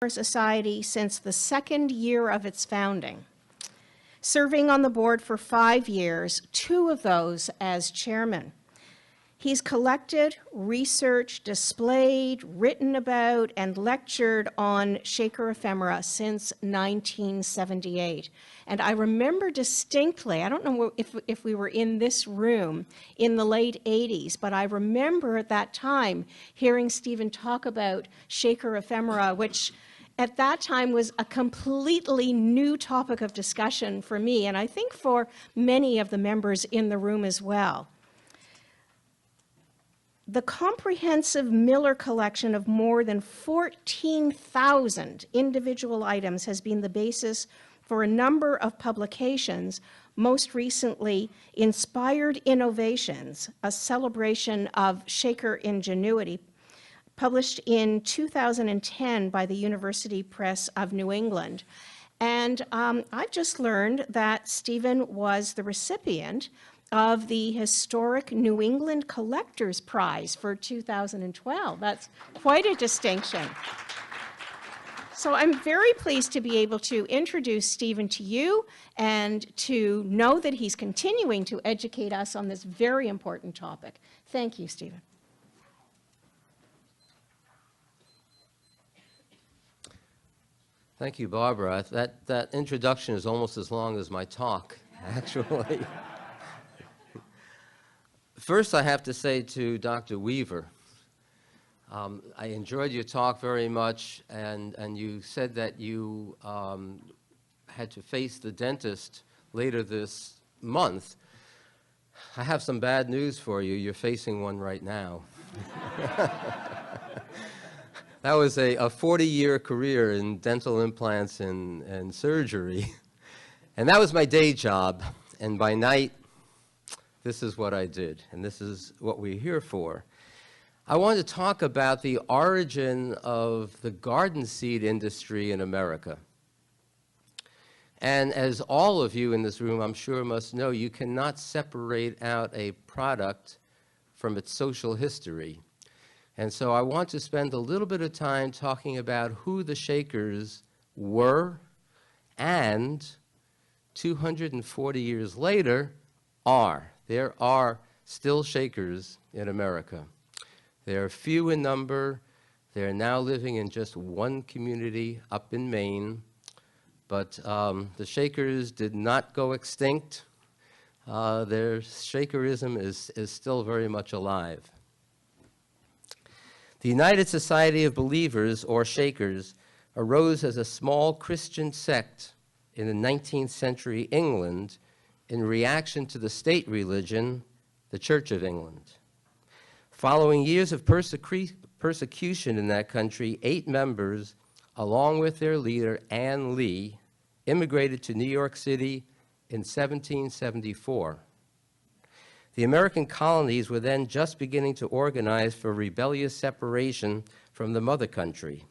Society since the second year of its founding, serving on the board for 5 years, 2 of those as chairman. He's collected, researched, displayed, written about, and lectured on Shaker ephemera since 1978. And I remember distinctly, I don't know if we were in this room in the late 80s, but I remember at that time hearing Stephen talk about Shaker ephemera, which at that time was a completely new topic of discussion for me, and I think for many of the members in the room as well. The comprehensive Miller collection of more than 14,000 individual items has been the basis for a number of publications, most recently Inspired Innovations, a celebration of Shaker ingenuity, published in 2010 by the University Press of New England. And I've just learned that Stephen was the recipient of the Historic New England Collectors Prize for 2012. That's quite a distinction. So I'm very pleased to be able to introduce Stephen to you and to know that he's continuing to educate us on this very important topic. Thank you, Stephen. Thank you, Barbara. That introduction is almost as long as my talk, actually. First, I have to say to Dr. Weaver, I enjoyed your talk very much, and you said that you had to face the dentist later this month. I have some bad news for you. You're facing one right now. That was a 40-year career in dental implants and surgery. And that was my day job. And by night, this is what I did. And this is what we're here for. I want to talk about the origin of the garden seed industry in America. And as all of you in this room, I'm sure, must know, you cannot separate out a product from its social history. And so I want to spend a little bit of time talking about who the Shakers were and 240 years later are. There are still Shakers in America. They are few in number. They're now living in just one community up in Maine. But the Shakers did not go extinct. Their Shakerism is still very much alive. The United Society of Believers, or Shakers, arose as a small Christian sect in the 19th century England in reaction to the state religion, the Church of England. Following years of persecution in that country, 8 members, along with their leader, Ann Lee, immigrated to New York City in 1774. The American colonies were then just beginning to organize for rebellious separation from the mother country.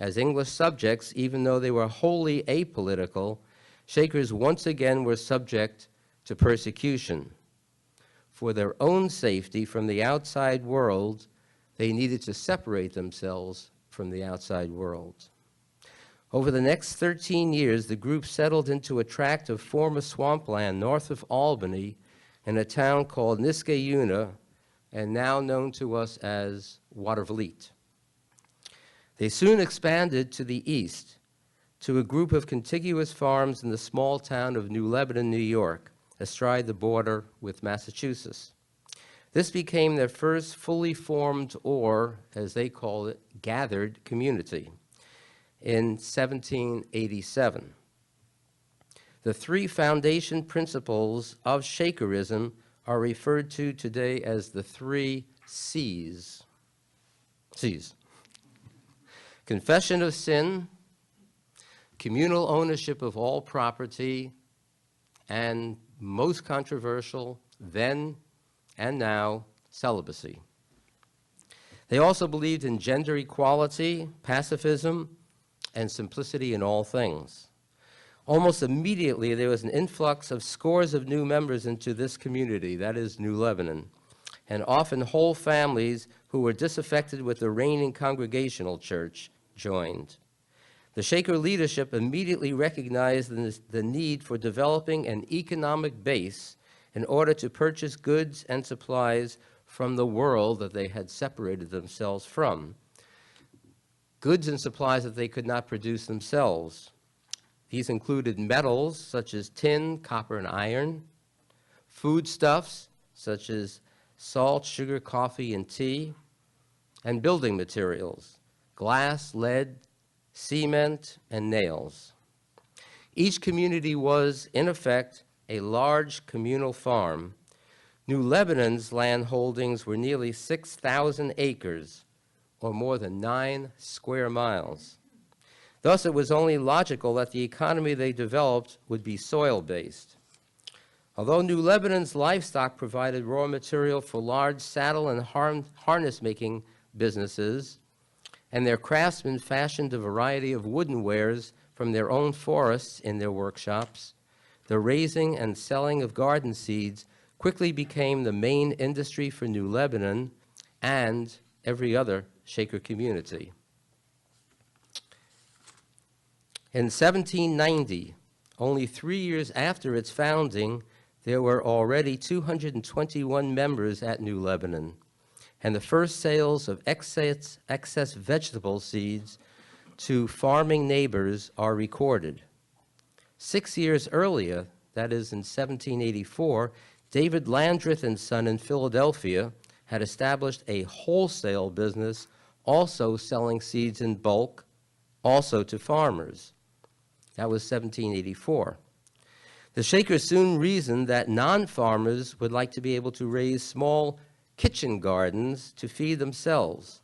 As English subjects, even though they were wholly apolitical, Shakers once again were subject to persecution. For their own safety from the outside world, they needed to separate themselves from the outside world. Over the next 13 years, the group settled into a tract of former swampland north of Albany in a town called Niskayuna, and now known to us as Watervliet. They soon expanded to the east, to a group of contiguous farms in the small town of New Lebanon, New York, astride the border with Massachusetts. This became their first fully formed, or, as they call it, gathered community in 1787. The 3 foundation principles of Shakerism are referred to today as the 3 C's. C's. Confession of sin, communal ownership of all property, and most controversial then and now, celibacy. They also believed in gender equality, pacifism, and simplicity in all things. Almost immediately, there was an influx of scores of new members into this community, that is New Lebanon, and often whole families who were disaffected with the reigning Congregational church joined. The Shaker leadership immediately recognized the need for developing an economic base in order to purchase goods and supplies from the world that they had separated themselves from. Goods and supplies that they could not produce themselves. These included metals such as tin, copper, and iron, foodstuffs such as salt, sugar, coffee, and tea, and building materials, glass, lead, cement, and nails. Each community was, in effect, a large communal farm. New Lebanon's land holdings were nearly 6,000 acres, or more than 9 square miles. Thus, it was only logical that the economy they developed would be soil-based. Although New Lebanon's livestock provided raw material for large saddle and harness-making businesses, and their craftsmen fashioned a variety of wooden wares from their own forests in their workshops, the raising and selling of garden seeds quickly became the main industry for New Lebanon and every other Shaker community. In 1790, only 3 years after its founding, there were already 221 members at New Lebanon, and the first sales of excess vegetable seeds to farming neighbors are recorded. 6 years earlier, that is in 1784, David Landreth and Son in Philadelphia had established a wholesale business also selling seeds in bulk, also to farmers. That was 1784. The Shakers soon reasoned that non-farmers would like to be able to raise small kitchen gardens to feed themselves.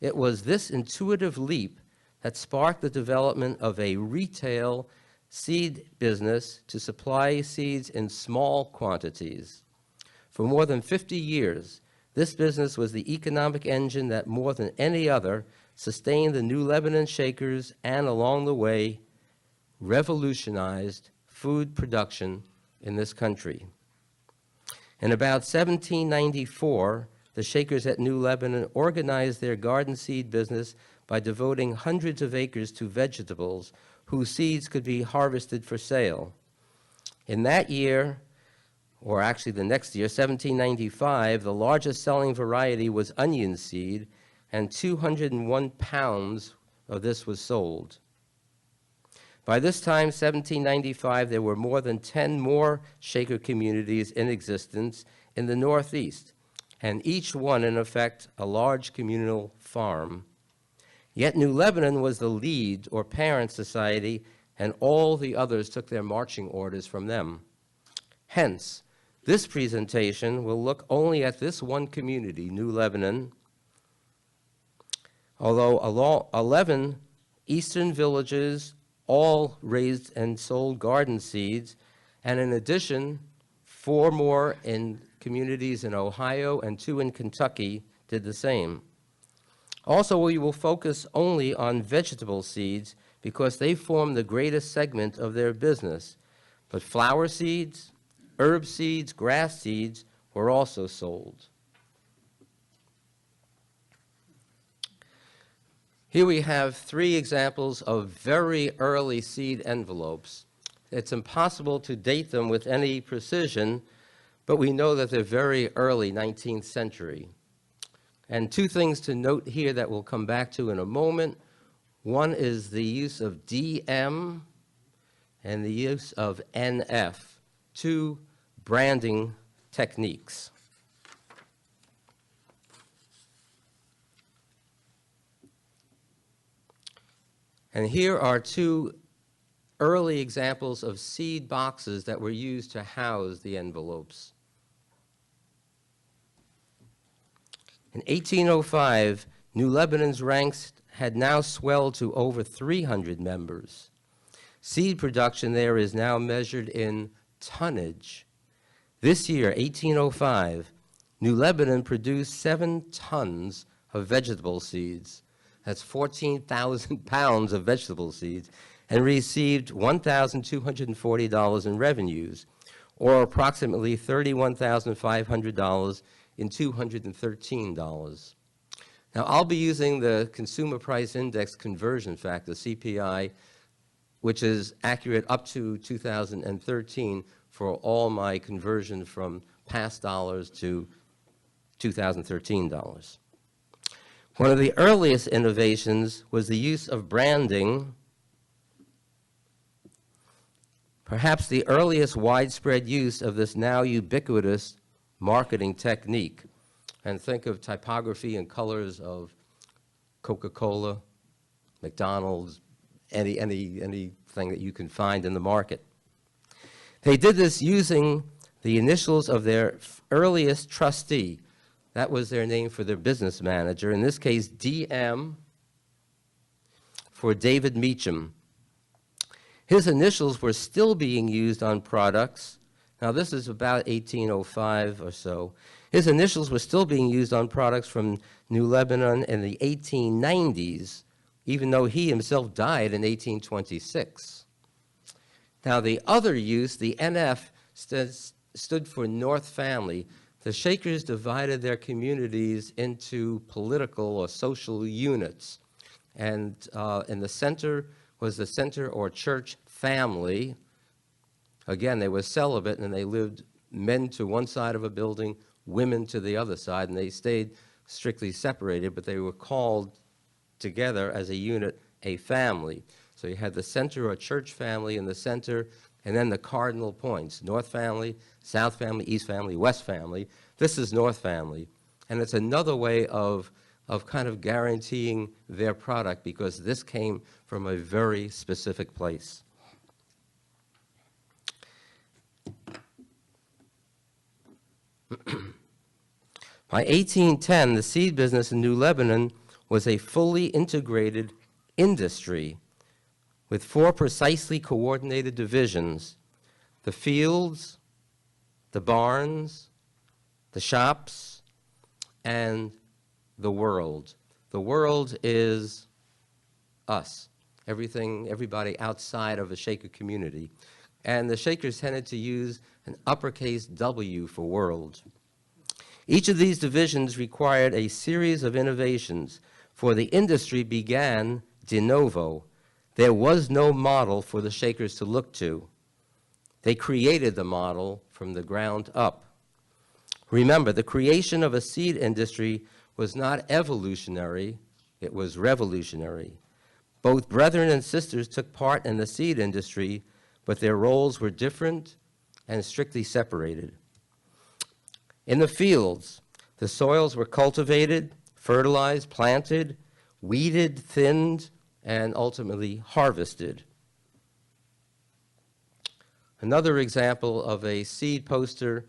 It was this intuitive leap that sparked the development of a retail seed business to supply seeds in small quantities. For more than 50 years, this business was the economic engine that more than any other sustained the New Lebanon Shakers and, along the way, revolutionized food production in this country. In about 1794, the Shakers at New Lebanon organized their garden seed business by devoting hundreds of acres to vegetables whose seeds could be harvested for sale. In that year, or actually the next year, 1795, the largest selling variety was onion seed, and 201 pounds of this was sold. By this time, 1795, there were more than 10 more Shaker communities in existence in the Northeast, and each one, in effect, a large communal farm. Yet New Lebanon was the lead or parent society, and all the others took their marching orders from them. Hence, this presentation will look only at this one community, New Lebanon, although 11 eastern villages all raised and sold garden seeds, and in addition, 4 more in communities in Ohio and 2 in Kentucky did the same. Also, we will focus only on vegetable seeds because they form the greatest segment of their business, but flower seeds, herb seeds, grass seeds were also sold. Here we have 3 examples of very early seed envelopes. It's impossible to date them with any precision, but we know that they're very early 19th century. And 2 things to note here that we'll come back to in a moment. One is the use of DM and the use of NF, 2 branding techniques. And here are 2 early examples of seed boxes that were used to house the envelopes. In 1805, New Lebanon's ranks had now swelled to over 300 members. Seed production there is now measured in tonnage. This year, 1805, New Lebanon produced 7 tons of vegetable seeds. That's 14,000 pounds of vegetable seeds, and received $1,240 in revenues, or approximately $31,500 in $213. Now, I'll be using the Consumer Price Index conversion factor, CPI, which is accurate up to 2013 for all my conversion from past dollars to 2013 dollars. One of the earliest innovations was the use of branding. Perhaps the earliest widespread use of this now ubiquitous marketing technique. And think of typography and colors of Coca-Cola, McDonald's, anything that you can find in the market. They did this using the initials of their earliest trustee. That was their name for their business manager. In this case, DM for David Meacham. His initials were still being used on products. Now, this is about 1805 or so. His initials were still being used on products from New Lebanon in the 1890s, even though he himself died in 1826. Now, the other use, the NF, stood for North Family. The Shakers divided their communities into political or social units. And in the center was the center or church family. Again, they were celibate, and they lived men to one side of a building, women to the other side, and they stayed strictly separated, but they were called together as a unit, a family. So you had the center or church family in the center, and then the cardinal points, North Family, South Family, East Family, West Family. This is North Family, and it's another way of kind of guaranteeing their product, because this came from a very specific place. By 1810, the seed business in New Lebanon was a fully integrated industry with 4 precisely coordinated divisions: the fields, the barns, the shops, and the world. The world is us, everybody outside of the Shaker community. And the Shakers tended to use an uppercase W for world. Each of these divisions required a series of innovations, for the industry began de novo. There was no model for the Shakers to look to. They created the model from the ground up. Remember, the creation of a seed industry was not evolutionary, it was revolutionary. Both brethren and sisters took part in the seed industry, but their roles were different and strictly separated. In the fields, the soils were cultivated, fertilized, planted, weeded, thinned, and ultimately harvested. Another example of a seed poster,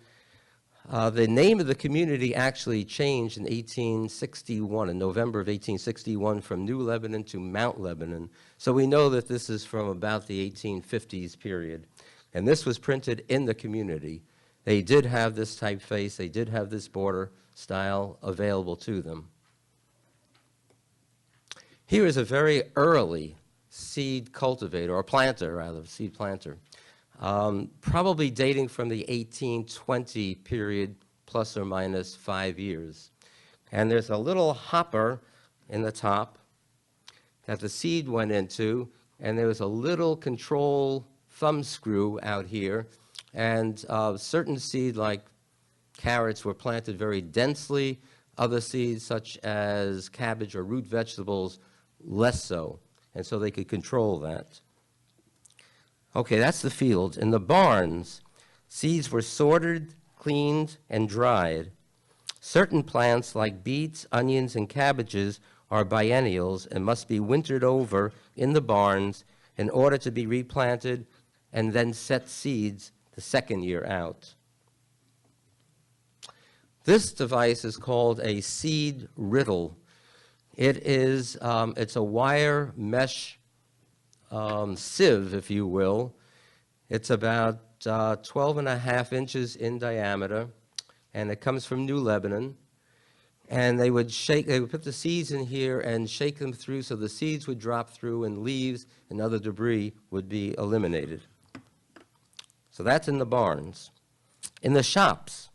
the name of the community actually changed in 1861, in November of 1861, from New Lebanon to Mount Lebanon. So we know that this is from about the 1850s period. And this was printed in the community. They did have this typeface, they did have this border style available to them. Here is a very early seed cultivator, or planter rather, seed planter, probably dating from the 1820 period, plus or minus 5 years. And there's a little hopper in the top that the seed went into, and there was a little control thumb screw out here, and certain seed like carrots were planted very densely, other seeds such as cabbage or root vegetables less so, and so they could control that. Okay, that's the fields. In the barns, seeds were sorted, cleaned, and dried. Certain plants like beets, onions, and cabbages are biennials and must be wintered over in the barns in order to be replanted and then set seeds the second year out. This device is called a seed riddle. It's a wire mesh sieve, if you will. It's about 12.5 inches in diameter, and it comes from New Lebanon. And they would put the seeds in here and shake them through so the seeds would drop through and leaves and other debris would be eliminated. So that's in the barns. In the shops,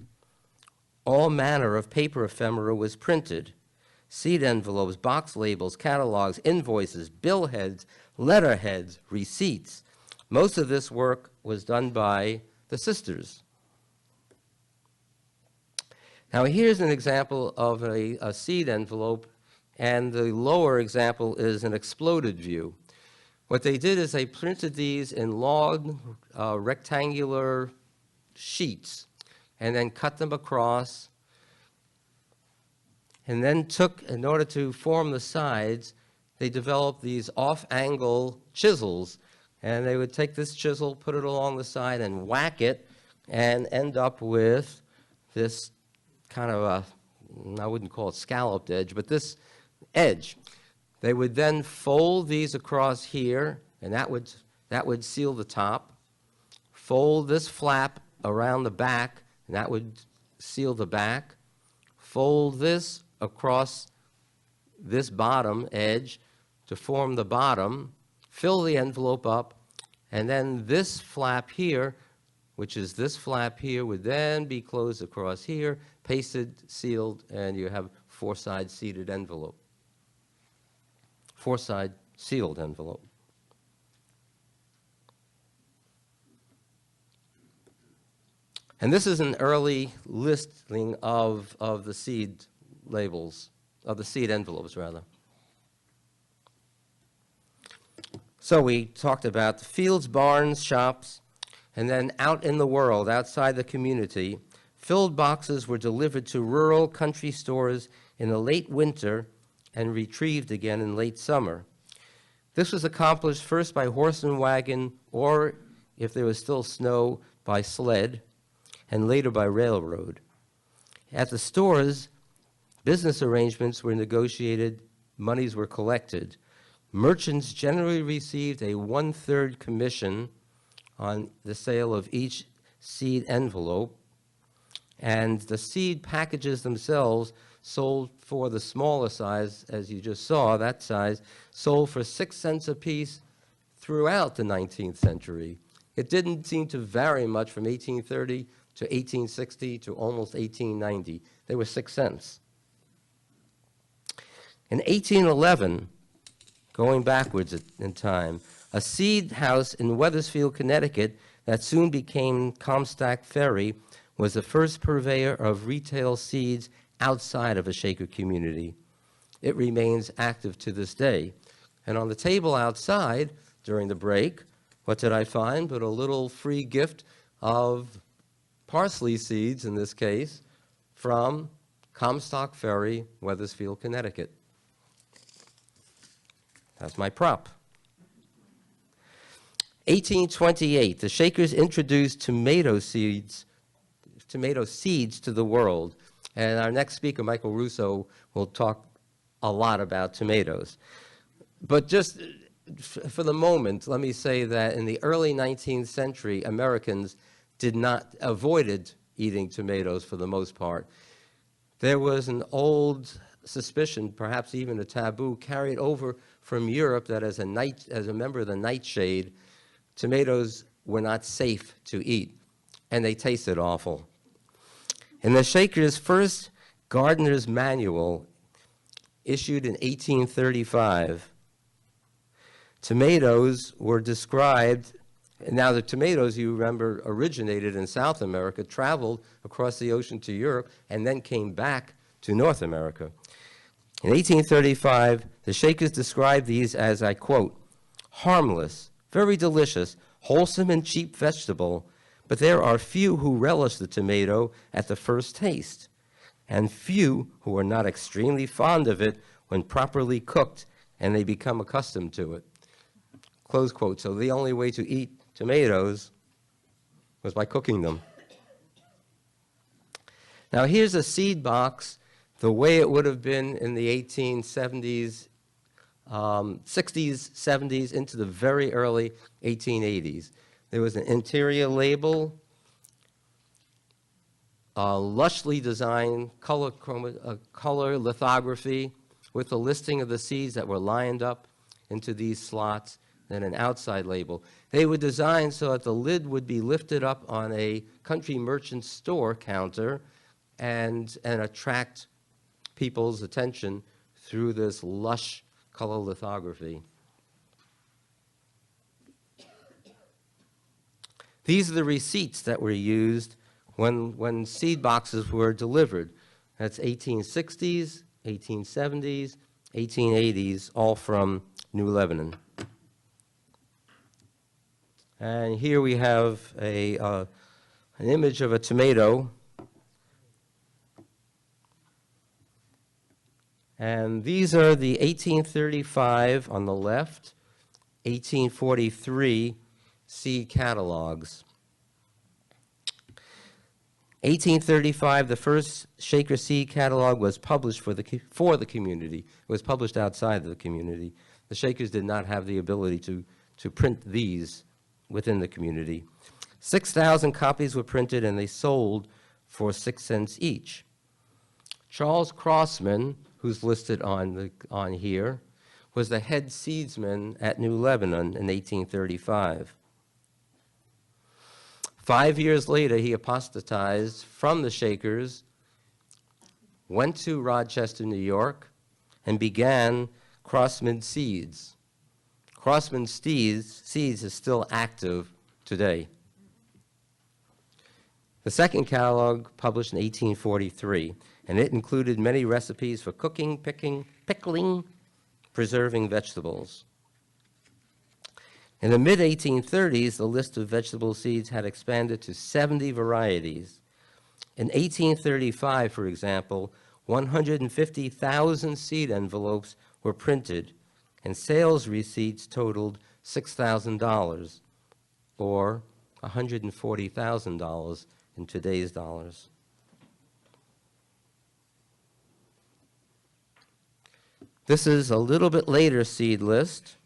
all manner of paper ephemera was printed. seed envelopes, box labels, catalogs, invoices, bill heads, letterheads, receipts. Most of this work was done by the sisters. Now here's an example of a seed envelope, and the lower example is an exploded view. What they did is they printed these in long rectangular sheets and then cut them across, and then took, in order to form the sides, they developed these off-angle chisels, and they would take this chisel, put it along the side, and whack it, and end up with this kind of a, I wouldn't call it scalloped edge, but this edge. They would then fold these across here, and that would seal the top. Fold this flap around the back, and that would seal the back. Fold this across this bottom edge to form the bottom. Fill the envelope up, and then this flap here, which is this flap here, would then be closed across here, pasted, sealed, and you have four-side seated envelope. Four-side sealed envelope. And this is an early listing of the seed labels, of the seed envelopes, rather. So we talked about the fields, barns, shops, and then out in the world, outside the community, filled boxes were delivered to rural country stores in the late winter and retrieved again in late summer. This was accomplished first by horse and wagon, or, if there was still snow, by sled, and later by railroad. At the stores, business arrangements were negotiated, monies were collected. Merchants generally received a 1/3 commission on the sale of each seed envelope, and the seed packages themselves sold for the smaller size, as you just saw, that size, sold for 6 cents a piece throughout the 19th century. It didn't seem to vary much from 1830 to 1860 to almost 1890. They were 6 cents. In 1811, going backwards in time, a seed house in Wethersfield, Connecticut, that soon became Comstock Ferry, was the first purveyor of retail seeds outside of a Shaker community. It remains active to this day. And on the table outside, during the break, what did I find but a little free gift of parsley seeds, in this case, from Comstock Ferry, Wethersfield, Connecticut. That's my prop. 1828, the Shakers introduced tomato seeds to the world. And our next speaker, Michael Russo, will talk a lot about tomatoes. But just for the moment, let me say that in the early 19th century, Americans avoided eating tomatoes for the most part. There was an old suspicion, perhaps even a taboo, carried over from Europe that as a member of the nightshade, tomatoes were not safe to eat, and they tasted awful. In the Shakers' first gardener's manual, issued in 1835, tomatoes were described. Now, the tomatoes, you remember, originated in South America, traveled across the ocean to Europe, and then came back to North America. In 1835, the Shakers described these as, I quote, harmless, very delicious, wholesome and cheap vegetable, but there are few who relish the tomato at the first taste, and few who are not extremely fond of it when properly cooked and they become accustomed to it. Close quote. So the only way to eat tomatoes was by cooking them. Now here's a seed box the way it would have been in the 1870s, 60s, 70s, into the very early 1880s. There was an interior label, a lushly designed color lithography with a listing of the seeds that were lined up into these slots, then an outside label. They were designed so that the lid would be lifted up on a country merchant store counter and attract people's attention through this lush color lithography. These are the receipts that were used when seed boxes were delivered. That's 1860s, 1870s, 1880s, all from New Lebanon. And here we have an image of a tomato. And these are the 1835 on the left, 1843 seed catalogs. 1835, the first Shaker seed catalog was published for the community. It was published outside of the community. The Shakers did not have the ability to print these within the community. 6,000 copies were printed, and they sold for 6 cents each. Charles Crossman, who's listed on here, was the head seedsman at New Lebanon in 1835. 5 years later, he apostatized from the Shakers, went to Rochester, New York, and began Crossman Seeds. Crossman Seeds is still active today. The second catalog published in 1843, and it included many recipes for cooking, pickling, preserving vegetables. In the mid-1830s, the list of vegetable seeds had expanded to 70 varieties. In 1835, for example, 150,000 seed envelopes were printed, and sales receipts totaled $6,000, or $140,000 in today's dollars. This is a little bit later seed list.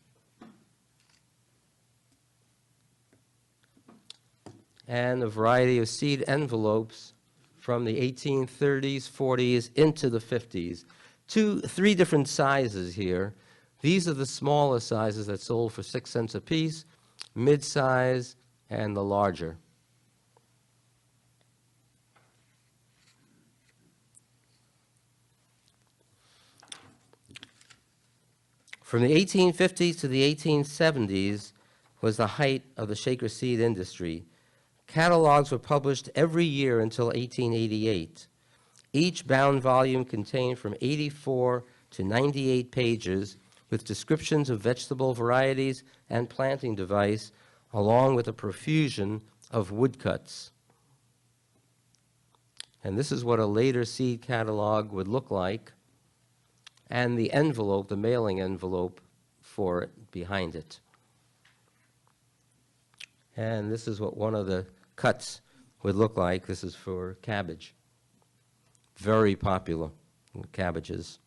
And a variety of seed envelopes from the 1830s, 40s, into the 50s. Three different sizes here. These are the smaller sizes that sold for 6 cents apiece, mid-size, and the larger. From the 1850s to the 1870s was the height of the Shaker seed industry. Catalogs were published every year until 1888. Each bound volume contained from 84 to 98 pages with descriptions of vegetable varieties and planting device, along with a profusion of woodcuts. And this is what a later seed catalog would look like, and the envelope, the mailing envelope for it behind it. And this is what one of the cuts would look like. This is for cabbage. Very popular, cabbages.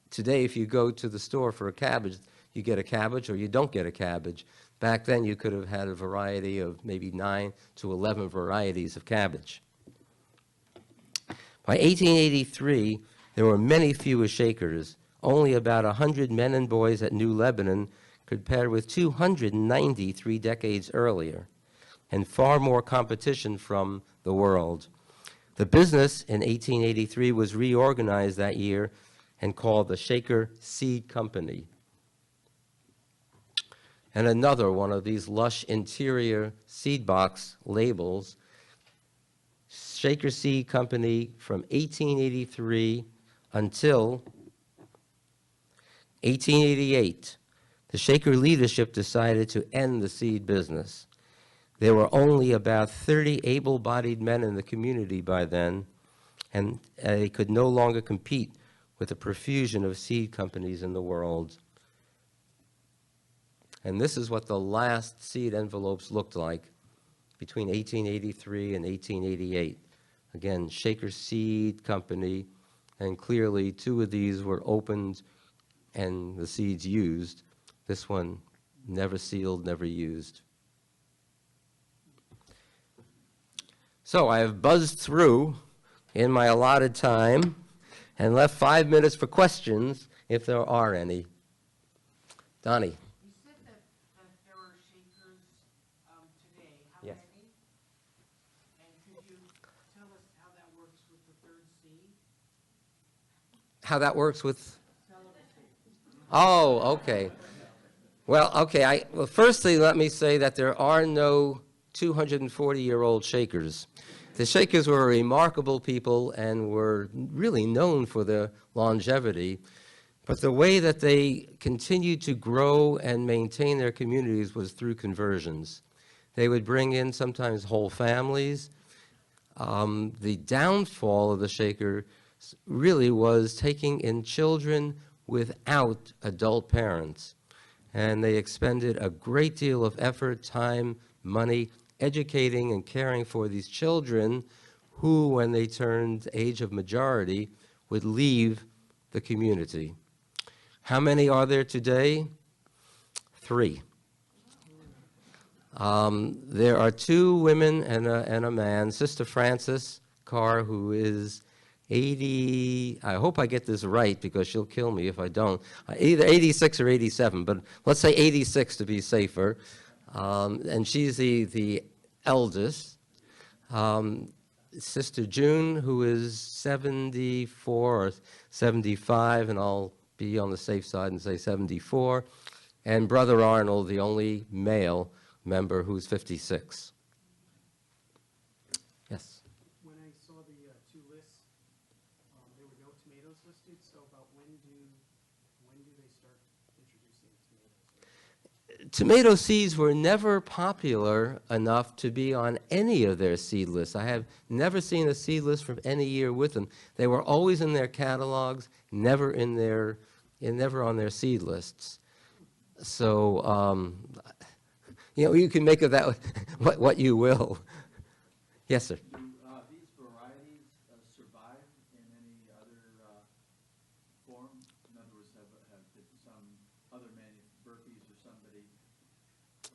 Today, if you go to the store for a cabbage, you get a cabbage or you don't get a cabbage. Back then, you could have had a variety of maybe 9 to 11 varieties of cabbage. By 1883, there were many fewer Shakers, only about 100 men and boys at New Lebanon, compared with 290 3 decades earlier, and far more competition from the world. The business in 1883 was reorganized that year and called the Shaker Seed Company. And another one of these lush interior seed box labels, Shaker Seed Company from 1883 until 1888. The Shaker leadership decided to end the seed business. There were only about 30 able-bodied men in the community by then, and they could no longer compete with the profusion of seed companies in the world. And this is what the last seed envelopes looked like between 1883 and 1888. Again, Shaker Seed Company, and clearly 2 of these were opened and the seeds used. This one never sealed, never used. So I have buzzed through in my allotted time and left 5 minutes for questions, if there are any. Donnie. You said that there are Shakers today. How Yes. many? And could you tell us how that works with the third seed? how that works with? Oh, okay. Well, okay. Well, firstly, let me say that there are no 240-year-old Shakers. The Shakers were a remarkable people and were really known for their longevity. But the way that they continued to grow and maintain their communities was through conversions. They would bring in sometimes whole families. The downfall of the Shaker really was taking in children without adult parents. And they expended a great deal of effort, time, money, educating and caring for these children who, when they turned age of majority, would leave the community. How many are there today? 3. There are 2 women and a man. Sister Frances Carr, who is 80, I hope I get this right because she'll kill me if I don't, either 86 or 87, but let's say 86 to be safer. And she's the eldest. Sister June, who is 74 or 75, and I'll be on the safe side and say 74, and Brother Arnold, the only male member, who's 56. Yes? When I saw the 2 lists, there were no tomatoes listed, so about when do they start introducing tomatoes? Tomato seeds were never popular enough to be on any of their seed lists. I have never seen a seed list from any year with them. They were always in their catalogs, never on their seed lists. So, you can make of that what you will. Yes, sir. Do these varieties survive in any other form? In other words, did some other Berkey's or somebody?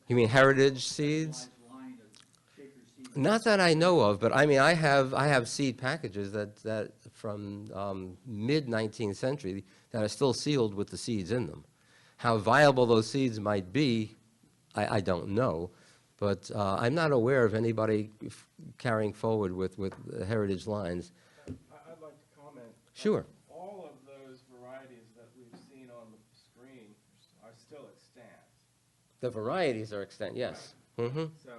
You mean heritage seeds? Line of Shaker seeds? Not that I know of, but I mean, I have seed packages that from mid-19th century that are still sealed with the seeds in them. How viable those seeds might be, I don't know, but I'm not aware of anybody carrying forward with heritage lines. I'd like to comment. Sure. All of those varieties that we've seen on the screen are still extant. The varieties are extant, yes. Mm-hmm. So,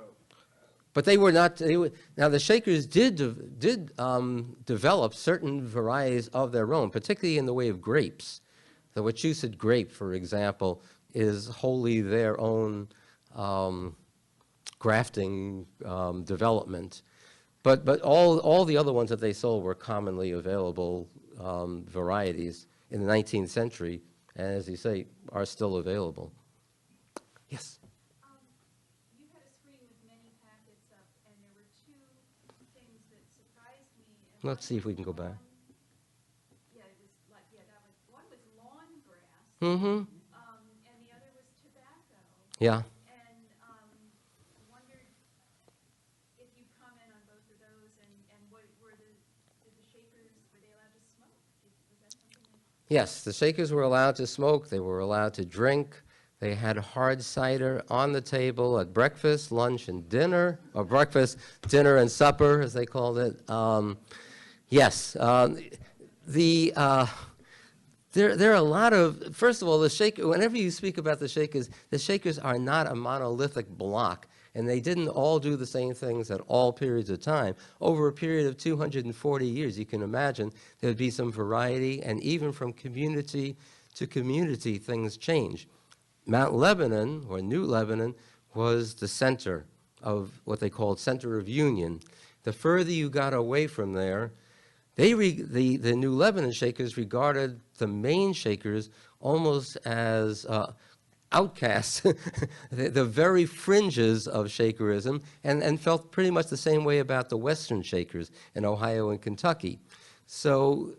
But they were not. Now the Shakers did develop certain varieties of their own, particularly in the way of grapes. The Wachusett grape, for example, is wholly their own grafting development. But all the other ones that they sold were commonly available varieties in the 19th century, and as you say, are still available. Yes. You had a screen with many packets up, and there were 2 things that surprised me. And Let's see if we can go back. Yeah, it was like, that was, one was lawn grass, Mm-hmm. and the other was tobacco. Yeah. And wondered if you'd comment on both of those, and what did the Shakers, were they allowed to smoke? Was that something that? Yes, the Shakers were allowed to smoke. They were allowed to drink. They had hard cider on the table at breakfast, lunch, and dinner, or breakfast, dinner, and supper, as they called it. Yes, there are a lot of, first of all, the Shaker, whenever you speak about the Shakers are not a monolithic block, and they didn't all do the same things at all periods of time. Over a period of 240 years, you can imagine there would be some variety, and even from community to community, things change. Mount Lebanon, or New Lebanon, was the center of what they called center of union. The further you got away from there, the New Lebanon Shakers regarded the main Shakers almost as outcasts, the very fringes of Shakerism, and felt pretty much the same way about the Western Shakers in Ohio and Kentucky. So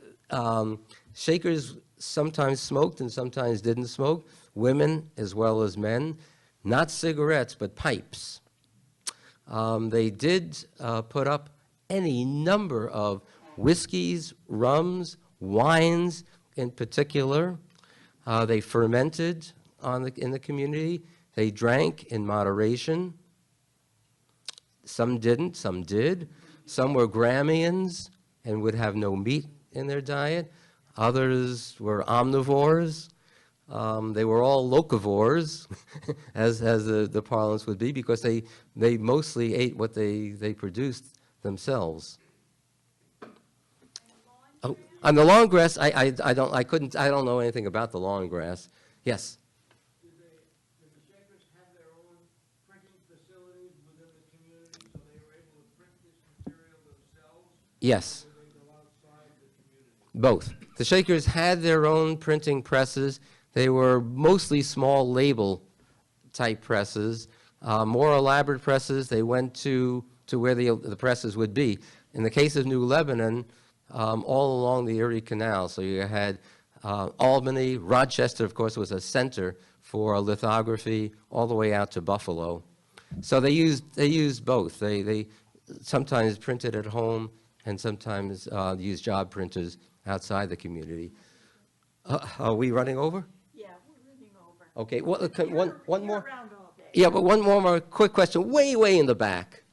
Shakers sometimes smoked and sometimes didn't smoke, women as well as men, not cigarettes, but pipes. They did put up any number of whiskeys, rums, wines in particular. They fermented in the community. They drank in moderation. Some didn't, some did. Some were Gramians and would have no meat in their diet. Others were omnivores. They were all locavores, as the parlance would be, because they mostly ate what they produced themselves. Oh, on the long grass, I don't know anything about the long grass. Yes. Did the Shakers have their own printing facilities within the community, so they were able to print this material themselves? Yes. Or did they go outside the community? Both. The Shakers had their own printing presses. They were mostly small label type presses. More elaborate presses, they went to where the presses would be. In the case of New Lebanon, all along the Erie Canal. So you had Albany, Rochester, of course, was a center for lithography all the way out to Buffalo. So they used both. They sometimes printed at home and sometimes used job printers outside the community. Are we running over? Yeah, we're running over. Okay, well, one more. You're around all day. Yeah, but one more quick question, way in the back.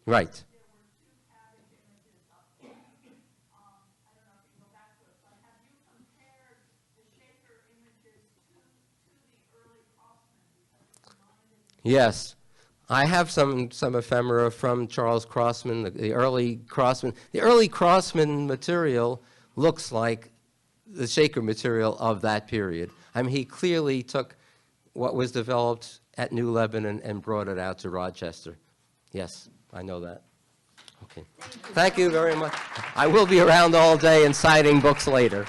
Right. There were two cabbage images up there. I don't know if you can go back to it, but have you compared the Shaker images to the early Crossman? Because it reminded me. Yes. I have some ephemera from Charles Crossman, the early Crossman. The early Crossman material looks like the Shaker material of that period. I mean, he clearly took what was developed at New Lebanon and brought it out to Rochester. Yes, I know that. Okay. Thank you very much. I will be around all day and citing books later.